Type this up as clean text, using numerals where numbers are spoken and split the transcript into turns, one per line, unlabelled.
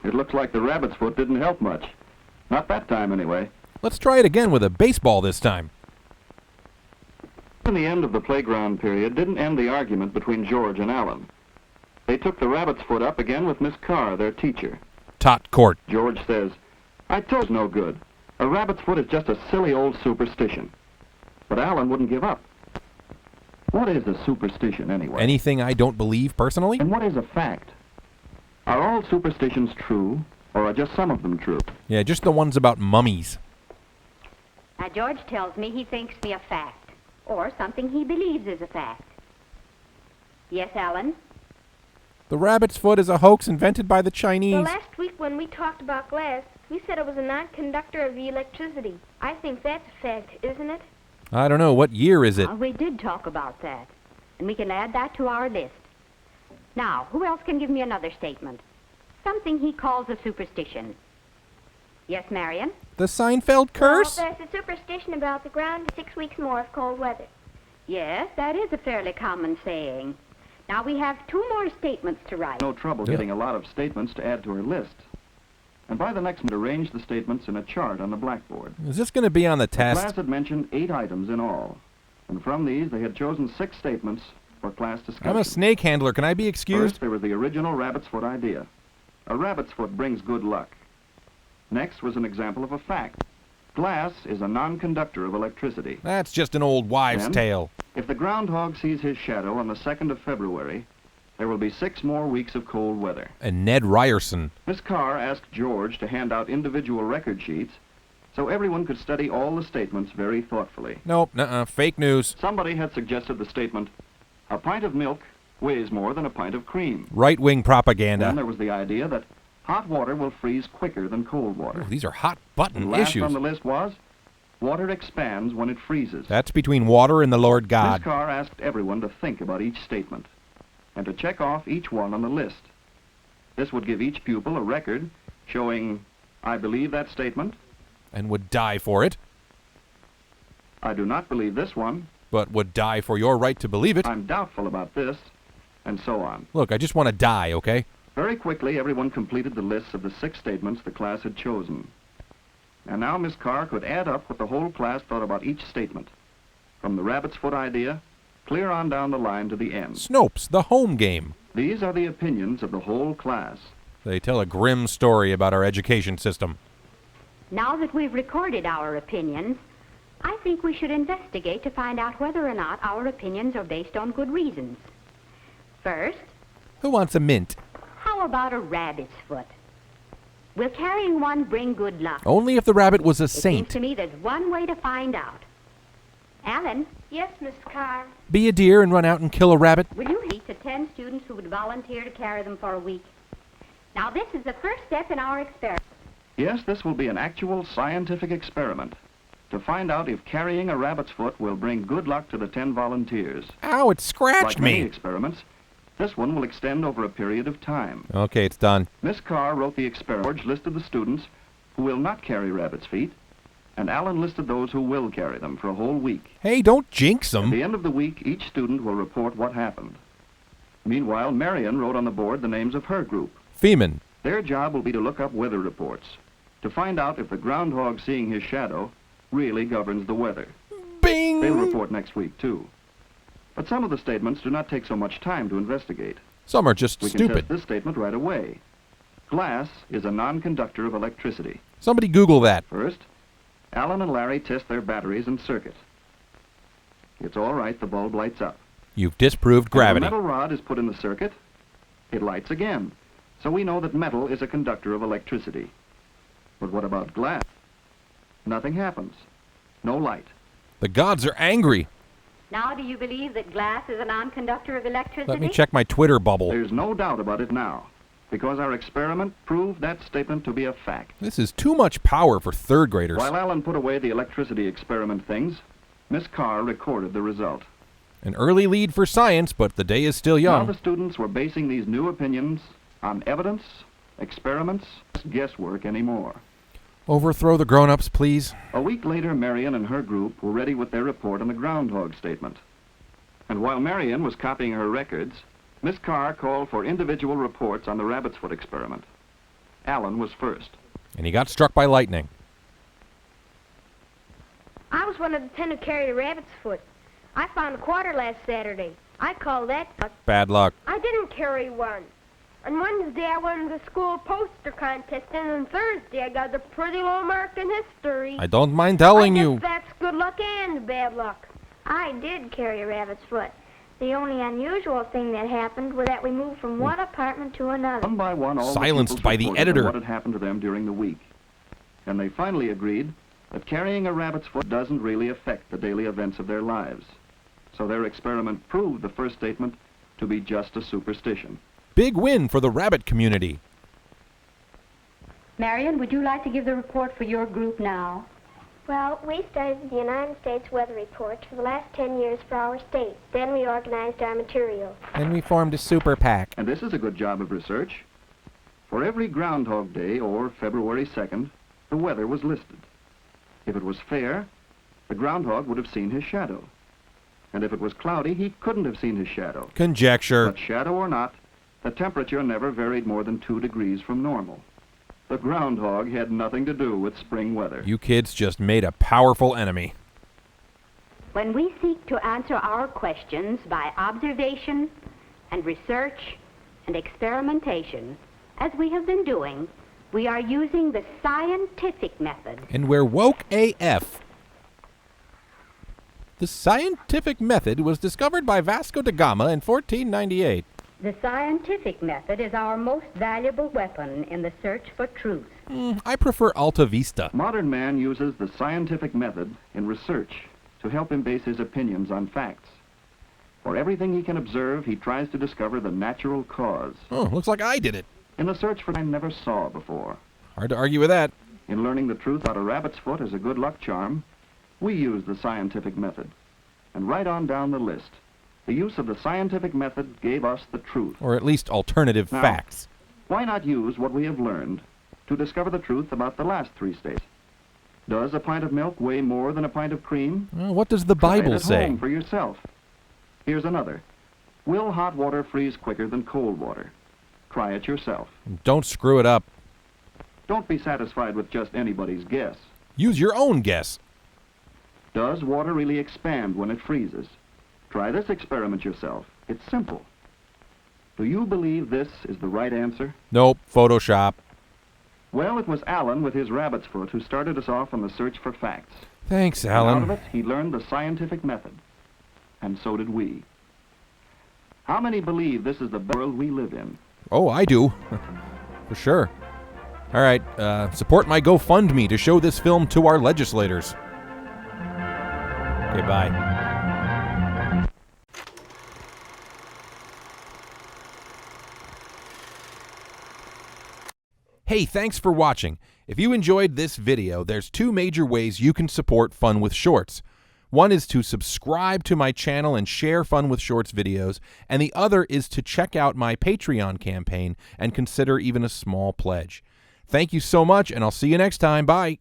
It looks like the rabbit's foot didn't help much. Not that time, anyway.
Let's try it again with a baseball this time.
The end of the playground period didn't end the argument between George and Alan. They took the rabbit's foot up again with Miss Carr, their teacher.
Tot court.
George says, "I told you no good. A rabbit's foot is just a silly old superstition." But Alan wouldn't give up. What is a superstition, anyway?
Anything I don't believe personally?
And what is a fact? Are all superstitions true, or are just some of them true?
Yeah, just the ones about mummies.
Now, George tells me he thinks me a fact, or something he believes is a fact. Yes, Alan?
The rabbit's foot is a hoax invented by the Chinese.
Well, last week when we talked about glass, we said it was a non-conductor of the electricity. I think that's a fact, isn't it?
I don't know. What year is it?
We did talk about that, and we can add that to our list. Now, who else can give me another statement? Something he calls a superstition. Yes, Marion?
The Seinfeld curse?
Well, there's a superstition about the ground 6 weeks more of cold weather.
Yes, that is a fairly common saying. Now we have 2 more statements to write.
No trouble getting a lot of statements to add to her list. And by the next month, arrange the statements in a chart on the blackboard.
Is this going to be on the
The
test?
class had mentioned 8 items in all. And from these, they had chosen 6 statements for class discussion.
I'm a snake handler. Can I be excused?
First, there was the original rabbit's foot idea. A rabbit's foot brings good luck. Next was an example of a fact. Glass is a non-conductor of electricity.
That's just an old wives'
Then,
tale.
If the groundhog sees his shadow on the 2nd of February, there will be 6 more weeks of cold weather.
And Ned Ryerson.
Miss Carr asked George to hand out individual record sheets so everyone could study all the statements very thoughtfully.
Nope, fake news.
Somebody had suggested the statement, "A pint of milk weighs more than a pint of cream."
Right-wing
Then
propaganda.
there was the idea that hot water will freeze quicker than cold water.
These are hot-button
And last
issues.
on the list was, water expands when it freezes.
That's between water and the Lord
Miss
God.
Carr asked everyone to think about each statement and to check off each one on the list. This would give each pupil a record showing, "I believe that statement,"
And would die for it,
"I do not believe this one,"
but would die for your right to believe it.
"I'm doubtful about this," and so on.
Look, I just want to die, okay?
Very quickly, everyone completed the lists of the 6 statements the class had chosen. And now Miss Carr could add up what the whole class thought about each statement, from the rabbit's foot idea, clear on down the line to the end.
Snopes, the home game.
These are the opinions of the whole class.
They tell a grim story about our education system.
Now that we've recorded our opinions, I think we should investigate to find out whether or not our opinions are based on good reasons. First,
Who wants a mint?
how about a rabbit's foot? Will carrying one bring good luck?
Only if the rabbit was a
It seems
saint.
to me there's one way to find out. Alan,
Yes, Miss Carr.
Be a deer and run out and kill a rabbit?
will you meet the 10 students who would volunteer to carry them for a week? Now, this is the first step in our experiment.
Yes, this will be an actual scientific experiment to find out if carrying a rabbit's foot will bring good luck to the 10 volunteers.
Ow, it scratched
Like many
me.
experiments, this one will extend over a period of time.
Okay, it's done.
Miss Carr wrote the experiment. George listed the students who will not carry rabbit's feet, and Alan listed those who will carry them for a whole week.
Hey, don't jinx
At
them.
the end of the week, each student will report what happened. Meanwhile, Marion wrote on the board the names of her group.
Feeman.
Their job will be to look up weather reports to find out if the groundhog seeing his shadow really governs the weather.
Bing!
They'll report next week, too. But some of the statements do not take so much time to investigate.
Some are just
We can
stupid.
test this statement right away. Glass is a non-conductor of electricity.
Somebody Google that.
First, Alan and Larry test their batteries and circuit. It's all right, the bulb lights up.
You've disproved
And
gravity.
the metal rod is put in the circuit. It lights again. So we know that metal is a conductor of electricity. But what about glass? Nothing happens. No light.
The gods are angry.
Now, do you believe that glass is a non-conductor of electricity?
Let me check my Twitter bubble.
There's no doubt about it now, because our experiment proved that statement to be a fact.
This is too much power for third graders.
While Alan put away the electricity experiment things, Miss Carr recorded the result.
An early lead for science, but the day is still
Now
young.
the students were basing these new opinions on evidence, experiments, guesswork anymore.
Overthrow the grown-ups, please.
A week later, Marion and her group were ready with their report on the groundhog statement. And while Marion was copying her records, Miss Carr called for individual reports on the rabbit's foot experiment. Alan was first.
And he got struck by lightning.
I was one of the 10 who carried a rabbit's foot. I found a quarter last Saturday. I call that luck.
Bad luck.
I didn't carry one. On Wednesday, I won the school poster contest, and on Thursday, I got a pretty low mark in history.
I don't mind telling
I
you.
guess that's good luck and bad luck.
I did carry a rabbit's foot. The only unusual thing that happened was that we moved from one apartment to another.
One by one, all
Silenced
the
by the
reported
editor.
on what had happened to them during the week. And they finally agreed that carrying a rabbit's foot doesn't really affect the daily events of their lives. So their experiment proved the first statement to be just a superstition.
Big win for the rabbit community.
Marion, would you like to give the report for your group now?
Well, we studied the United States weather reports for the last 10 years for our state. Then we organized our material.
And we formed a super PAC.
And this is a good job of research. For every Groundhog Day, or February 2nd, the weather was listed. If it was fair, the groundhog would have seen his shadow. And if it was cloudy, he couldn't have seen his shadow.
Conjecture.
But shadow or not, the temperature never varied more than 2 degrees from normal. The groundhog had nothing to do with spring weather.
You kids just made a powerful enemy.
When we seek to answer our questions by observation and research and experimentation, as we have been doing, we are using the scientific method.
And we're woke AF. The scientific method was discovered by Vasco da Gama in 1498.
The scientific method is our most valuable weapon in the search for truth.
I prefer Alta Vista.
Modern man uses the scientific method in research to help him base his opinions on facts. For everything he can observe, he tries to discover the natural cause.
Oh, looks like I did it.
In the search for I never saw before.
Hard to argue with that.
In learning the truth about a rabbit's foot as a good luck charm, we use the scientific method. And right on down the list, the use of the scientific method gave us the truth.
Or at least alternative
Now,
facts.
Why not use what we have learned to discover the truth about the last 3 states? Does a pint of milk weigh more than a pint of cream?
Well, what does the
Try it
Bible
at
say?
home for yourself. Here's another. Will hot water freeze quicker than cold water? Try it yourself.
Don't screw it up.
Don't be satisfied with just anybody's guess.
Use your own guess.
Does water really expand when it freezes? Try this experiment yourself. It's simple. Do you believe this is the right answer?
Nope, Photoshop.
Well, it was Alan with his rabbit's foot who started us off on the search for facts.
Thanks,
And out of
Alan.
it, he learned the scientific method. And so did we. How many believe this is the world we live in?
Oh, I do. For sure. All right, support my GoFundMe to show this film to our legislators. Okay, bye. Hey, thanks for watching. If you enjoyed this video, there's 2 major ways you can support Fun with Shorts. One is to subscribe to my channel and share Fun with Shorts videos, and the other is to check out my Patreon campaign and consider even a small pledge. Thank you so much, and I'll see you next time. Bye.